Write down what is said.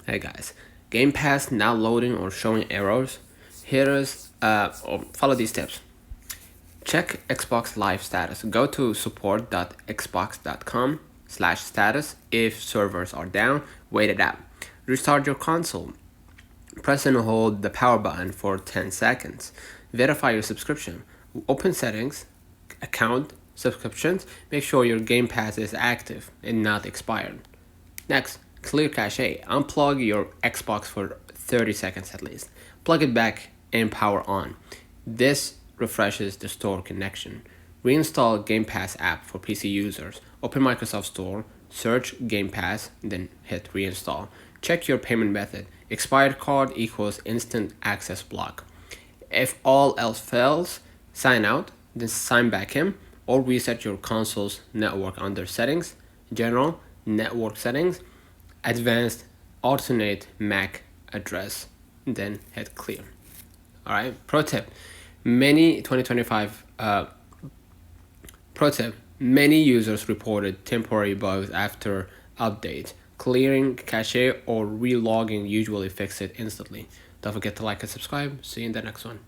Hey guys, Game Pass not loading or showing errors. Or follow these tips. Check Xbox Live status. Go to support.xbox.com/status. If servers are down, wait it out. Restart your console. Press and hold the power button for 10 seconds. Verify your subscription. Open settings, account, subscriptions. Make sure your Game Pass is active and not expired. Next, clear cache. Unplug your Xbox for 30 seconds at least. Plug it back and power on. This refreshes the store connection. Reinstall Game Pass app for PC users. Open Microsoft Store, search Game Pass, then hit reinstall. Check your payment method. Expired card equals instant access block. If all else fails, sign out, then sign back in, or reset your console's network under Settings, General, Network Settings, Advanced, alternate MAC address, then hit clear. Alright, pro tip. Many 2025 Pro tip, many users reported temporary bugs after updates. Clearing cache or relogging usually fix it instantly. Don't forget to like and subscribe. See you in the next one.